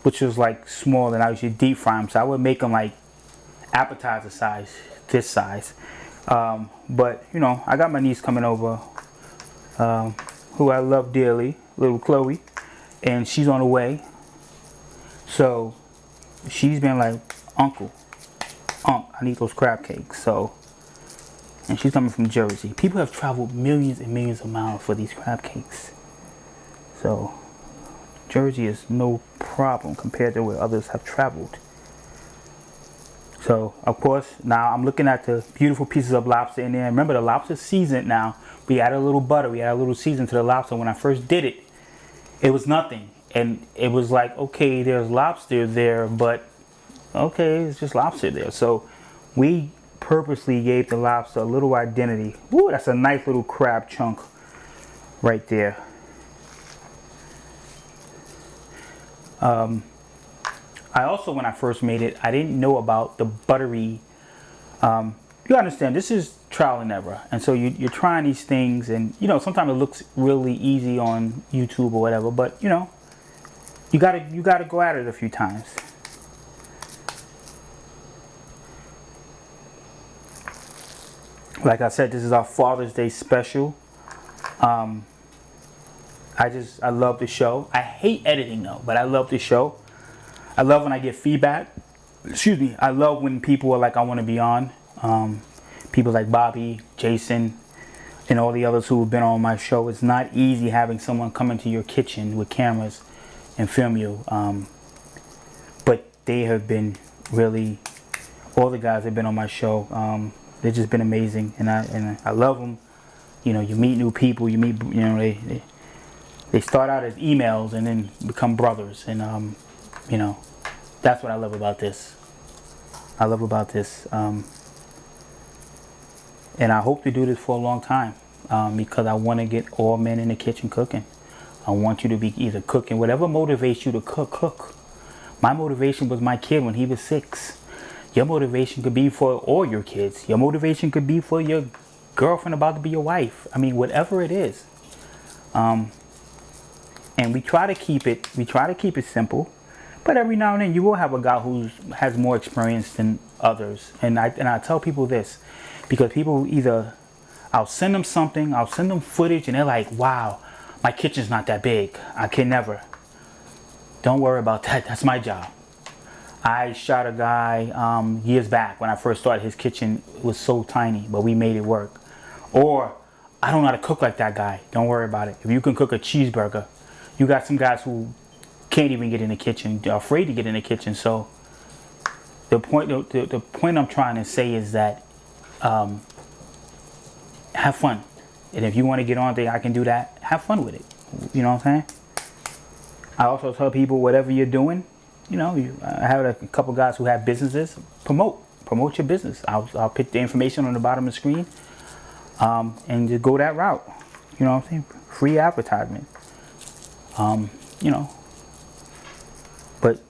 which was like smaller, and I used to deep fry them. So I would make them like appetizer size, this size. But you know, I got my niece coming over, who I love dearly, little Chloe, and she's on the way. So she's been like, Uncle, I need those crab cakes. So, and she's coming from Jersey. People have traveled millions and millions of miles for these crab cakes. So Jersey is no problem compared to where others have traveled. So of course, now I'm looking at the beautiful pieces of lobster in there. Remember, the lobster's seasoned now. We added a little butter, we added a little season to the lobster. When I first did it, it was nothing. And it was like, okay, there's lobster there, but okay, it's just lobster there. So we purposely gave the lobster a little identity. Ooh, that's a nice little crab chunk right there. I also, when I first made it, I didn't know about the buttery. You understand, this is trial and error, and so you're trying these things, and you know, sometimes it looks really easy on YouTube or whatever, but you know, you gotta go at it a few times. Like I said, this is our Father's Day special. I love the show. I hate editing though, but I love the show. I love when I get feedback. Excuse me. I love when people are like, I want to be on. People like Bobby, Jason, and all the others who have been on my show. It's not easy having someone come into your kitchen with cameras and film you. But they have been really, all the guys have been on my show. They've just been amazing, and I love them. You know, you meet new people. You meet, you know, they start out as emails and then become brothers, and you know, that's what I love about this. I love about this, and I hope to do this for a long time, because I want to get all men in the kitchen cooking. I want you to be either cooking, whatever motivates you to cook. My motivation was my kid when he was 6. Your motivation could be for all your kids. Your motivation could be for your girlfriend about to be your wife. I mean, whatever it is. And we try to keep it simple. But every now and then you will have a guy who has more experience than others. And I tell people this, because people either, I'll send them something, I'll send them footage, and they're like, wow, my kitchen's not that big. I can never. Don't worry about that. That's my job. I shot a guy years back when I first started. His kitchen was so tiny, but we made it work. Or, I don't know how to cook like that guy. Don't worry about it. If you can cook a cheeseburger, you got some guys who can't even get in the kitchen. They're afraid to get in the kitchen. So the point I'm trying to say is that have fun. And if you want to get on there, I can do that. Have fun with it. You know what I'm saying? I also tell people, whatever you're doing, you know, I have a couple guys who have businesses. Promote your business. I'll put the information on the bottom of the screen, and just go that route. You know what I'm saying? Free advertisement. You know, but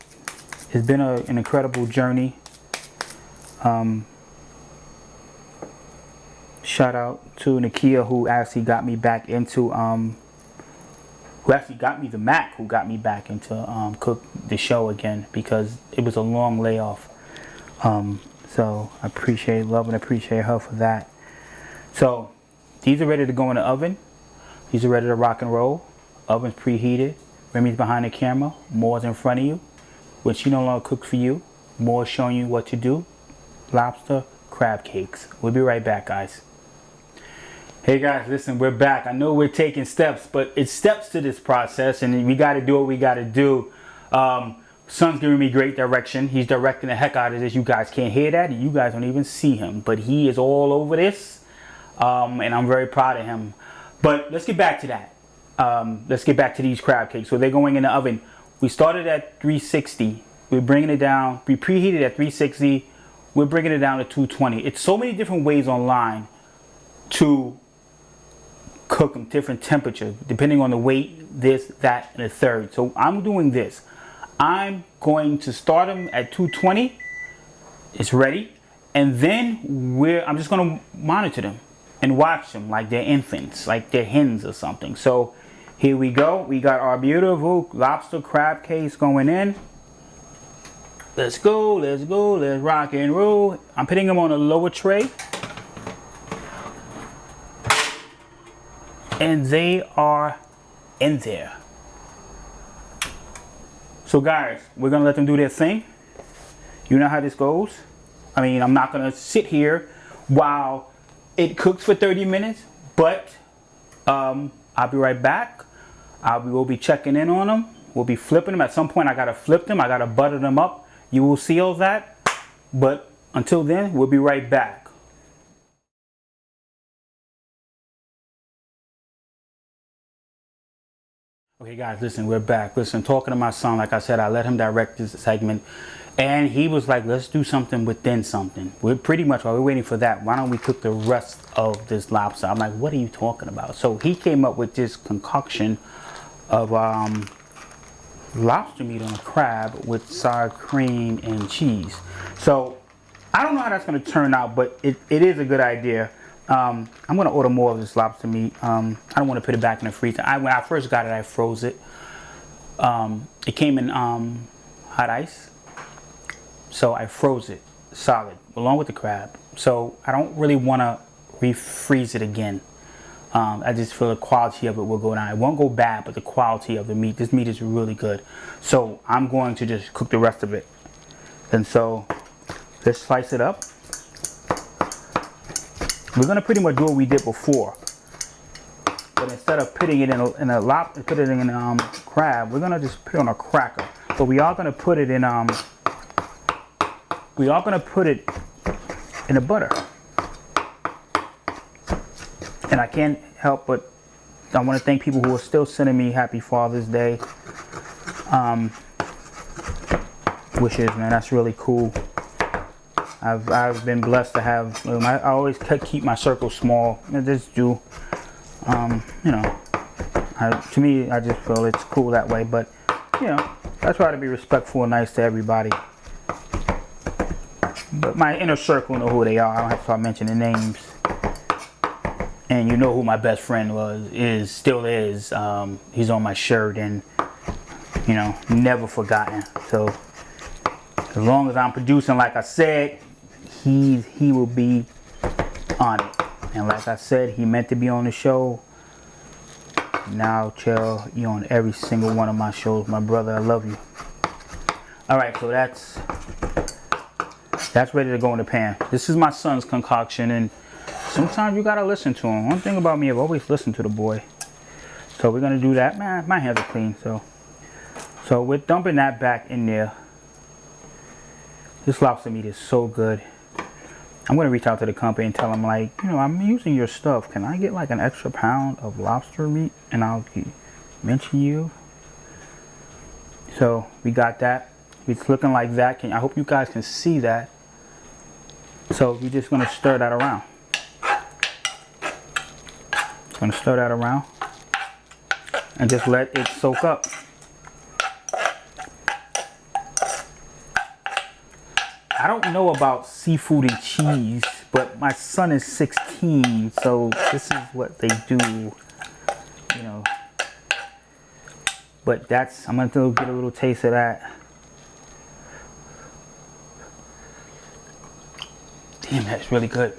it's been an incredible journey. Shout out to Nakia, who actually got me back into who actually got me the Mac, who got me back into cook the show again, because it was a long layoff. So I appreciate, love and appreciate her for that. So these are ready to go in the oven. These are ready to rock and roll. Oven's preheated. Remy's behind the camera. Maw's in front of you. When she no longer cooks for you, Maw's showing you what to do. Lobster crab cakes. We'll be right back, guys. Hey guys, listen, we're back. I know we're taking steps, but it's steps to this process, and we got to do what we got to do. Son's giving me great direction. He's directing the heck out of this. You guys can't hear that, and you guys don't even see him, but he is all over this, and I'm very proud of him. But let's get back to that. Let's get back to these crab cakes. So they're going in the oven. We started at 360. We're bringing it down. We preheated at 360. We're bringing it down to 220. It's so many different ways online to cook them, different temperatures, depending on the weight, this, that, and a third. So I'm doing this. I'm going to start them at 220. It's ready. And then I'm just going to monitor them and watch them like they're infants, like they're hens or something. So here we go. We got our beautiful lobster crab cakes going in. Let's go, let's go, let's rock and roll. I'm putting them on a lower tray. And they are in there. So guys, we're gonna let them do their thing. You know how this goes. I mean, I'm not gonna sit here while it cooks for 30 minutes, but I'll be right back. We'll be checking in on them. We'll be flipping them. At some point, I gotta flip them. I gotta butter them up. You will see all that. But until then, we'll be right back. Okay guys, listen, we're back. Listen, talking to my son, like I said, I let him direct this segment, and he was like, let's do something within something. We're pretty much, while we're waiting for that, why don't we cook the rest of this lobster? I'm like, what are you talking about? So he came up with this concoction of lobster meat on a crab with sour cream and cheese. So I don't know how that's going to turn out, but it is a good idea. I'm going to order more of this lobster meat. I don't want to put it back in the freezer. When I first got it, I froze it. It came in hot ice. So I froze it solid along with the crab. So I don't really want to refreeze it again. I just feel the quality of it will go down. It won't go bad, but the quality of the meat, this meat is really good. So I'm going to just cook the rest of it. And so let's slice it up. We're gonna pretty much do what we did before, but instead of putting it in a crab, we're gonna just put it on a cracker. But we are gonna put it in the butter. And I can't help but I want to thank people who are still sending me Happy Father's Day wishes, man. That's really cool. I've been blessed to have. I always keep my circle small. I just do. You know, to me, I just feel it's cool that way. But you know, I try to be respectful and nice to everybody. But my inner circle know who they are. I don't have to start mentioning names. And you know who my best friend still is. He's on my shirt, and you know, never forgotten. So as long as I'm producing, like I said, he will be on it. And like I said, he meant to be on the show. Now, chill, you're on every single one of my shows, my brother. I love you. All right, so that's ready to go in the pan. This is my son's concoction, and sometimes you gotta listen to him. One thing about me, I've always listened to the boy. So we're gonna do that. Man, my hands are clean, so we're dumping that back in there. This lobster meat is so good. I'm gonna reach out to the company and tell them, like, you know, I'm using your stuff. Can I get like an extra pound of lobster meat, and I'll mention you. So we got that. It's looking like that. I hope you guys can see that. So we're just gonna stir that around. Gonna stir that around and just let it soak up. I don't know about seafood and cheese But my son is 16, so this is what they do, you know. But that's, I'm gonna get a little taste of that. Damn, that's really good.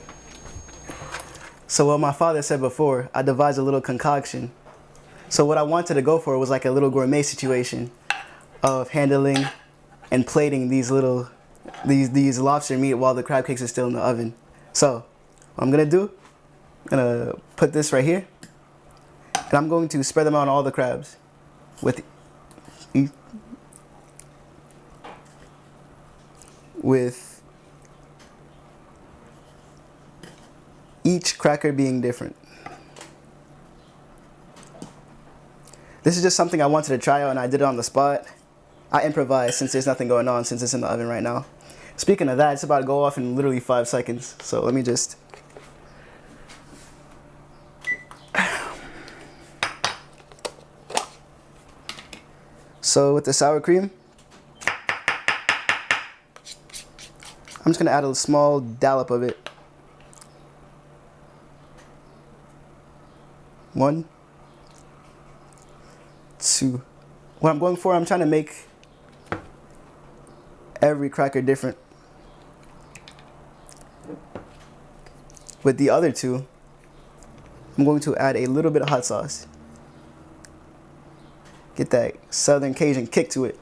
So what my father said before, I devised a little concoction. So what I wanted to go for was like a little gourmet situation of handling and plating these lobster meat while the crab cakes are still in the oven. So what I'm gonna do, I'm gonna put this right here, and I'm going to spread them out on all the crabs with each cracker being different. This is just something I wanted to try out, and I did it on the spot. I improvised since there's nothing going on, since it's in the oven right now. Speaking of that, it's about to go off in literally 5 seconds. So let me just... So with the sour cream, I'm just gonna add a small dollop of it. 1, 2. What I'm going for, I'm trying to make every cracker different. With the other 2, I'm going to add a little bit of hot sauce. Get that Southern Cajun kick to it.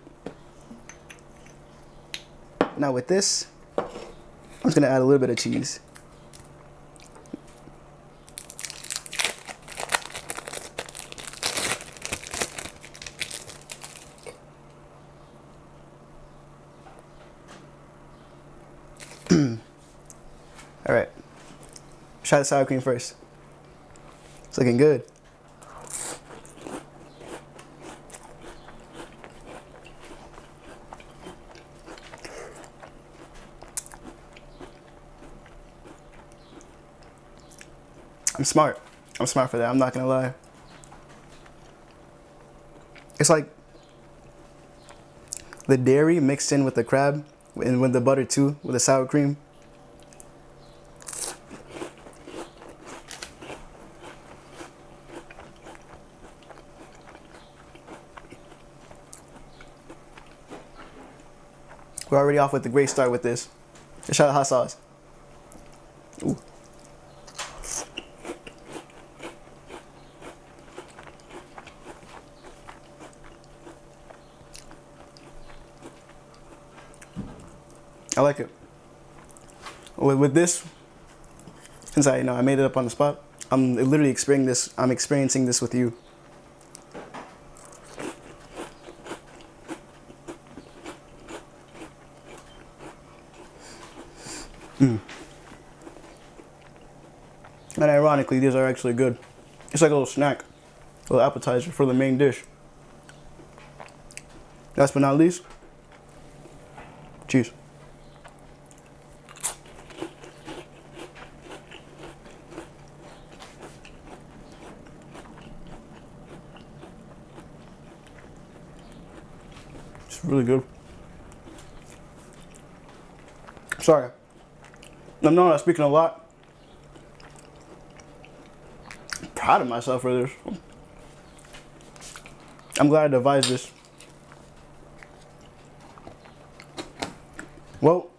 Now with this, I'm just gonna add a little bit of cheese. All right, try the sour cream first. It's looking good. I'm smart. I'm smart for that. I'm not gonna lie. It's like the dairy mixed in with the crab and with the butter too, with the sour cream. We're already off with a great start with this. Let's try the hot sauce. Ooh. I like it. With this, since I made it up on the spot, I'm literally experiencing this with you. And ironically, these are actually good. It's like a little snack, a little appetizer for the main dish. Last but not least, cheese. It's really good. Sorry. I'm not speaking a lot. I'm proud of myself for this. I'm glad I devised this. Well,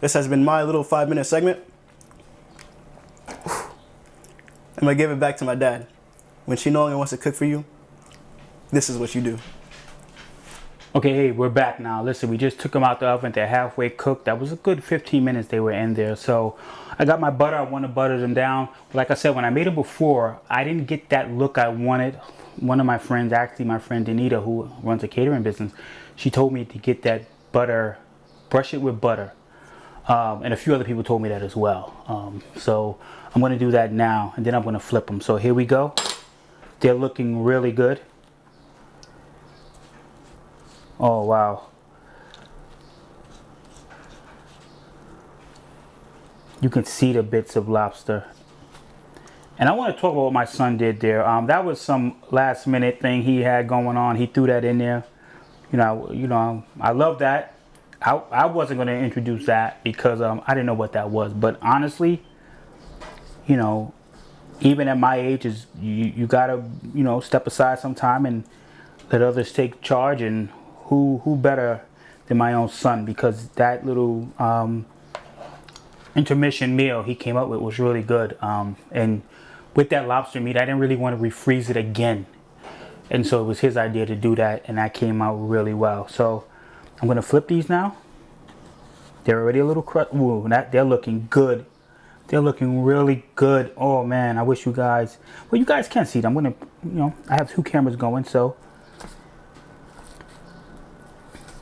this has been my little 5-minute segment. I'm gonna give it back to my dad. When she no longer wants to cook for you, this is what you do. Okay, hey, we're back now. Listen, we just took them out the oven. They're halfway cooked. That was a good 15 minutes they were in there. So I got my butter. I want to butter them down. Like I said, when I made them before, I didn't get that look I wanted. One of my friends, actually my friend Danita, who runs a catering business, she told me to get that butter, brush it with butter. And a few other people told me that as well. So I'm going to do that now, and then I'm going to flip them. So here we go. They're looking really good. Oh, wow. You can see the bits of lobster. And I want to talk about what my son did there. That was some last minute thing he had going on. He threw that in there. You know, I love that. I wasn't going to introduce that because I didn't know what that was. But honestly, you know, even at my age, is you gotta, you know, step aside sometime and let others take charge. And who better than my own son, because that little intermission meal he came up with was really good. And with that lobster meat, I didn't really want to refreeze it again, and so it was his idea to do that, and that came out really well. So I'm gonna flip these now. They're already a little crushed. Ooh, they're looking good. They're looking really good. Oh man, I wish you guys, well, you guys can see them. I'm gonna, you know, I have 2 cameras going, so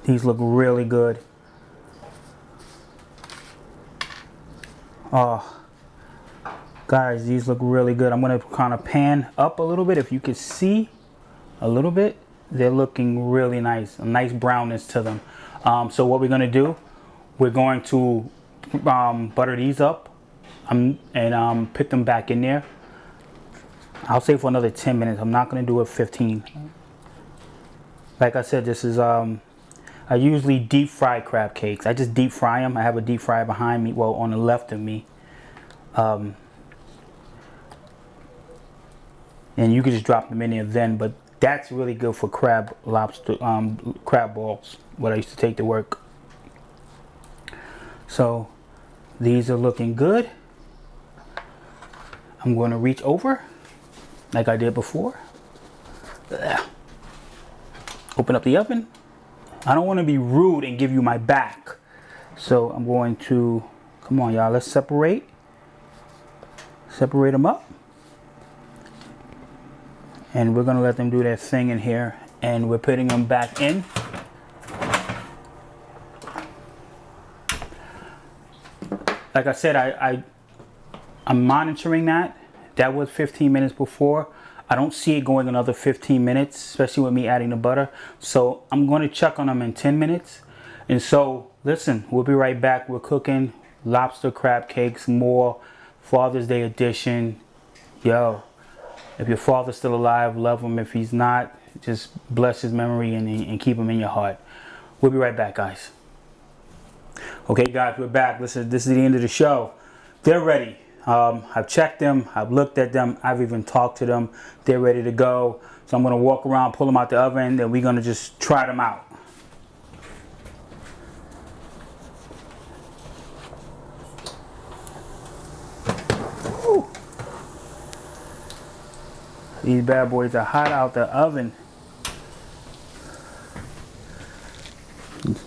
these look really good. Oh, guys, these look really good. I'm gonna kind of pan up a little bit. If you could see a little bit, they're looking really nice. A nice brownness to them. So what we're gonna do, we're going to butter these up and put them back in there. I'll say for another 10 minutes. I'm not gonna do it 15. Like I said, this is I usually deep fry crab cakes. I just deep fry them. I have a deep fryer behind me, well, on the left of me. And you can just drop them in there then, but that's really good for crab balls, what I used to take to work. So these are looking good. I'm going to reach over like I did before. Open up the oven. I don't want to be rude and give you my back, so I'm going to, come on y'all, let's separate them up, and we're gonna let them do their thing in here, and we're putting them back in. Like I said, I'm monitoring that. That was 15 minutes before. I don't see it going another 15 minutes, especially with me adding the butter. So I'm going to check on them in 10 minutes. And so, listen, we'll be right back. We're cooking lobster crab cakes, more Father's Day edition. Yo, if your father's still alive, love him. If he's not, just bless his memory and keep him in your heart. We'll be right back, guys. Okay, guys, we're back. Listen, this is the end of the show. They're ready. I've checked them, I've looked at them, I've even talked to them. They're ready to go. So I'm gonna walk around, pull them out the oven, and we're gonna just try them out. Ooh. These bad boys are hot out the oven.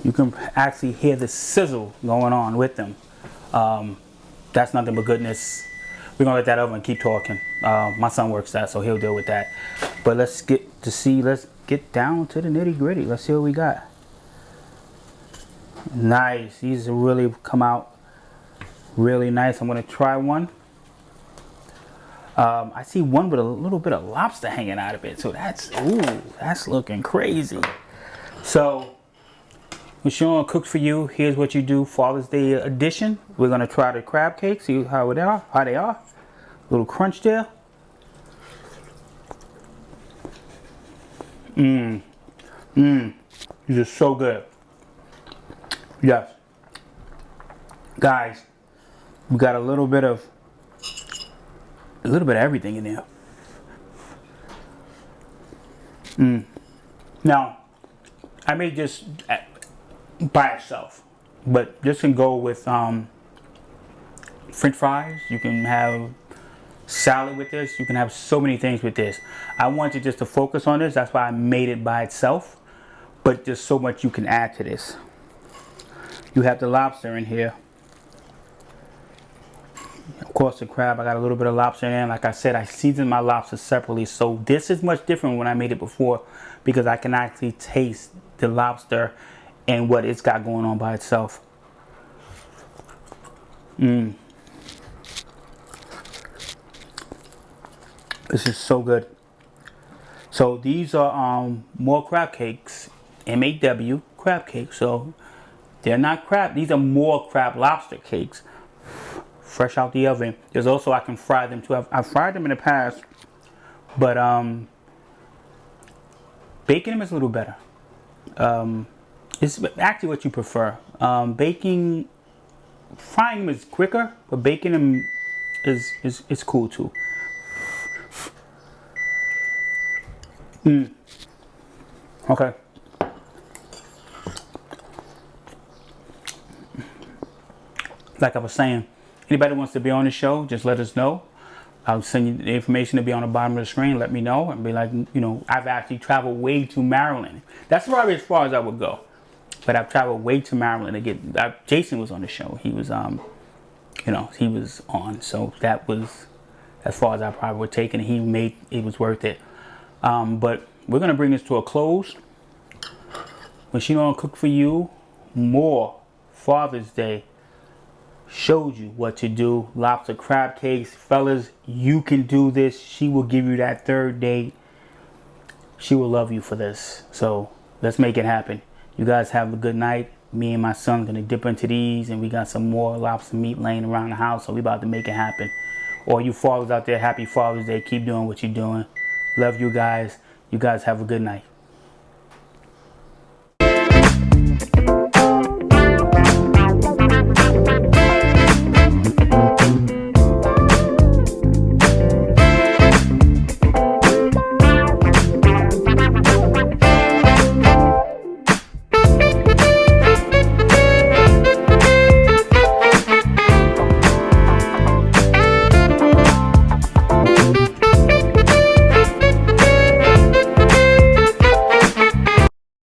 You can actually hear the sizzle going on with them. That's nothing but goodness. We're gonna let that oven keep talking. My son works that, so he'll deal with that. But let's get down to the nitty gritty. Let's see what we got. Nice, these really come out really nice. I'm gonna try one. I see one with a little bit of lobster hanging out of it, so that's looking crazy. So, Michelle cooks for you. Here's what you do, Father's Day edition. We're gonna try the crab cakes, see how they are. Little crunch there. These are so good. Yes. Guys, we got a little bit of everything in there. Now, I made this by itself, but this can go with French fries. You can have salad with this. You can have so many things with this. I wanted just to focus on this. That's why I made it by itself. But there's so much you can add to this. You have the lobster in here. Of course, the crab. I got a little bit of lobster in. Like I said, I seasoned my lobster separately. So this is much different when I made it before, because I can actually taste the lobster and what it's got going on by itself. This is so good. So these are Maw crab cakes, MAW crab cakes. So they're not crab. These are Maw crab lobster cakes, fresh out the oven. There's also, I can fry them too. I've fried them in the past, but baking them is a little better. It's actually what you prefer. Frying them is quicker, but baking them is cool too. Okay. Like I was saying, anybody wants to be on the show, just let us know. I'll send you the information to be on the bottom of the screen. Let me know and be like, I've actually traveled way to Maryland. That's probably as far as I would go. But I've traveled way to Maryland to get. Jason was on the show. He was, he was on. So that was as far as I probably would take, and it was worth it. But we're gonna bring this to a close. When she don't cook for you, more Father's Day showed you what to do. Lobster crab cakes, fellas, you can do this. She will give you that third date. She will love you for this. So let's make it happen. You guys have a good night. Me and my son gonna dip into these, and we got some more lobster meat laying around the house, so we about to make it happen. All you fathers out there, happy Father's Day. Keep doing what you're doing. Love you guys. You guys have a good night.